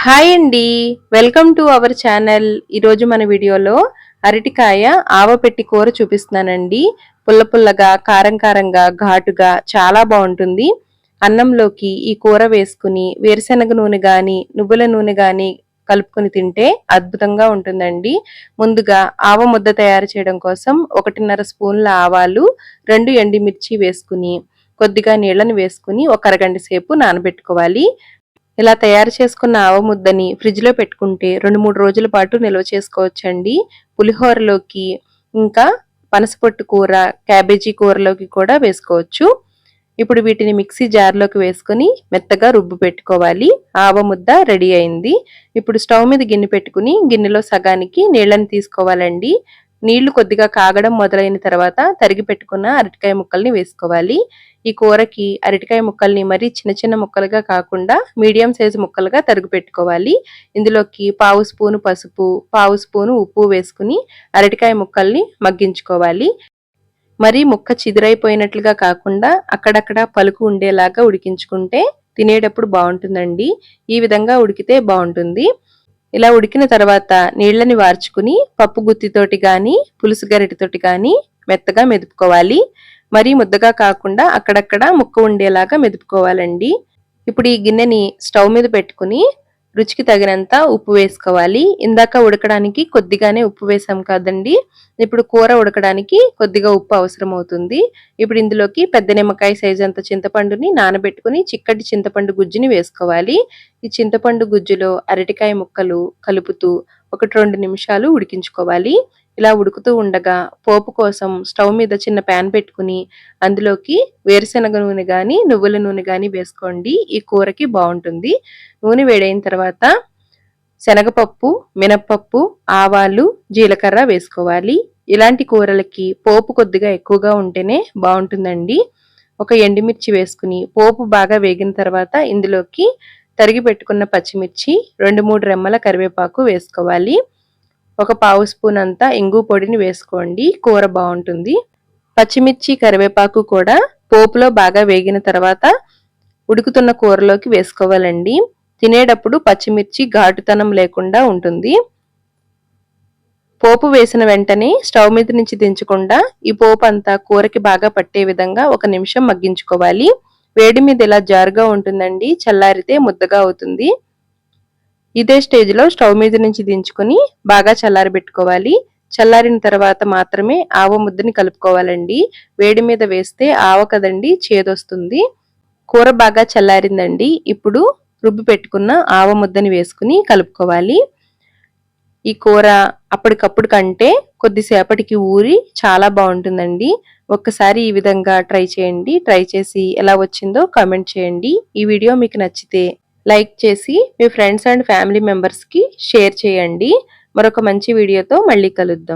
Hi అండి, welcome to our channel. ఈరోజు మన వీడియోలో అరటికాయ ఆవపెట్టి కూర చూపిస్తున్నానండి. పుల్ల పుల్లగా, కారం కారంగా, ఘాటుగా చాలా బాగుంటుంది. అన్నంలోకి ఈ కూర వేసుకుని వేరుశనగ నూనె గాని, నువ్వుల నూనె గాని కలుపుకొని తింటే అద్భుతంగా ఉంటుందండి. ముందుగా ఆవ ముద్ద తయారు చేయడం కోసం 1.5 స్పూన్ల ఆవాలు, 2 ఎండుమిర్చి వేసుకుని కొద్దిగా నీళ్లను వేసుకుని ఒక అరగంట సేపు నానబెట్టుకోవాలి. ఇలా తయారు చేసుకున్న ఆవ ముద్దని ఫ్రిడ్జ్‌లో పెట్టుకుంటే 2, 3 రోజుల పాటు నిల్వ చేసుకోవచ్చండి. పులిహోరలోకి, ఇంకా పనసపొట్టు కూర, క్యాబేజీ కూరలోకి కూడా వేసుకోవచ్చు. ఇప్పుడు వీటిని మిక్సీ జార్‌లోకి వేసుకొని మెత్తగా రుబ్బు పెట్టుకోవాలి. ఆవ ముద్ద రెడీ అయింది. ఇప్పుడు స్టవ్ మీద గిన్నె పెట్టుకుని గిన్నెలో సగానికి నీళ్లను తీసుకోవాలండి. నీళ్లు కొద్దిగా కాగడం మొదలైన తర్వాత తరిగి పెట్టుకున్న అరటికాయ ముక్కల్ని వేసుకోవాలి. ఈ కూరకి అరటికాయ ముక్కల్ని మరీ చిన్న చిన్న ముక్కలుగా కాకుండా మీడియం సైజు ముక్కలుగా తరిగి పెట్టుకోవాలి. ఇందులోకి పావు స్పూను పసుపు, పావు స్పూను ఉప్పు వేసుకుని అరటికాయ ముక్కల్ని మగ్గించుకోవాలి. మరి ముక్క చిదురైపోయినట్లుగా కాకుండా అక్కడక్కడ పలుకు ఉండేలాగా ఉడికించుకుంటే తినేటప్పుడు బాగుంటుందండి. ఈ విధంగా ఉడికితే బాగుంటుంది. ఇలా ఉడికిన తర్వాత నీళ్ళని వార్చుకుని పప్పు గుత్తితోటి గాని, పులుసు గరిటెతోటి గాని మెత్తగా మెదుపుకోవాలి. మరీ ముద్దగా కాకుండా అక్కడక్కడ ముక్క ఉండేలాగా మెదుపుకోవాలండి. ఇప్పుడు ఈ గిన్నెని స్టవ్ మీద పెట్టుకుని రుచికి తగినంత ఉప్పు వేసుకోవాలి. ఇందాక ఉడకడానికి కొద్దిగానే ఉప్పు వేసాం కదండి. ఇప్పుడు కూర ఉడకడానికి కొద్దిగా ఉప్పు అవసరం అవుతుంది. ఇప్పుడు ఇందులోకి పెద్ద నిమ్మకాయ సైజు అంత చింతపండుని నానబెట్టుకుని చిక్కటి చింతపండు గుజ్జుని వేసుకోవాలి. ఈ చింతపండు గుజ్జులో అరటికాయ ముక్కలు కలుపుతూ 1-2 నిమిషాలు ఉడికించుకోవాలి. ఇలా ఉడుకుతూ ఉండగా పోపు కోసం స్టవ్ మీద చిన్న ప్యాన్ పెట్టుకుని అందులోకి వేరుశనగ నూనె గాని, నువ్వుల నూనె గాని వేసుకోండి. ఈ కూరకి బాగుంటుంది. నూనె వేడైన తర్వాత శనగపప్పు, మినప్పప్పు, ఆవాలు, జీలకర్ర వేసుకోవాలి. ఇలాంటి కూరలకి పోపు కొద్దిగా ఎక్కువగా ఉంటేనే బాగుంటుందండి. ఒక ఎండుమిర్చి వేసుకుని పోపు బాగా వేగిన తర్వాత ఇందులోకి తరిగి పెట్టుకున్న పచ్చిమిర్చి, 2-3 రెమ్మల కరివేపాకు వేసుకోవాలి. ఒక పావు స్పూన్ అంతా ఇంగు పొడిని వేసుకోండి. కూర బాగుంటుంది. పచ్చిమిర్చి, కరివేపాకు కూడా పోపులో బాగా వేగిన తర్వాత ఉడుకుతున్న కూరలోకి వేసుకోవాలండి. తినేటప్పుడు పచ్చిమిర్చి ఘాటుతనం లేకుండా ఉంటుంది. పోపు వేసిన వెంటనే స్టవ్ మీద నుంచి దించకుండా ఈ పోపు అంతా కూరకి బాగా పట్టే విధంగా 1 నిమిషం మగ్గించుకోవాలి. వేడి మీద ఇలా జారుగా ఉంటుందండి. చల్లారితే ముద్దగా అవుతుంది. ఇదే స్టేజ్లో స్టవ్ మీద నుంచి దించుకొని బాగా చల్లారబెట్టుకోవాలి. చల్లారిన తర్వాత మాత్రమే ఆవ ముద్దని కలుపుకోవాలండి. వేడి మీద వేస్తే ఆవ కదండి చేదొస్తుంది. కూర బాగా చల్లారిందండి. ఇప్పుడు రుబ్బి పెట్టుకున్న ఆవ ముద్దని వేసుకుని కలుపుకోవాలి. ఈ కూర అప్పటికప్పుడు కంటే కొద్దిసేపటికి ఊరి చాలా బాగుంటుందండి. ఒక్కసారి ఈ విధంగా ట్రై చేయండి. ట్రై చేసి ఎలా వచ్చిందో కామెంట్ చేయండి. ఈ వీడియో మీకు నచ్చితే లైక్ చేసి మీ ఫ్రెండ్స్ అండ్ ఫ్యామిలీ మెంబర్స్కి షేర్ చేయండి. మరొక మంచి వీడియోతో మళ్ళీ కలుద్దాం.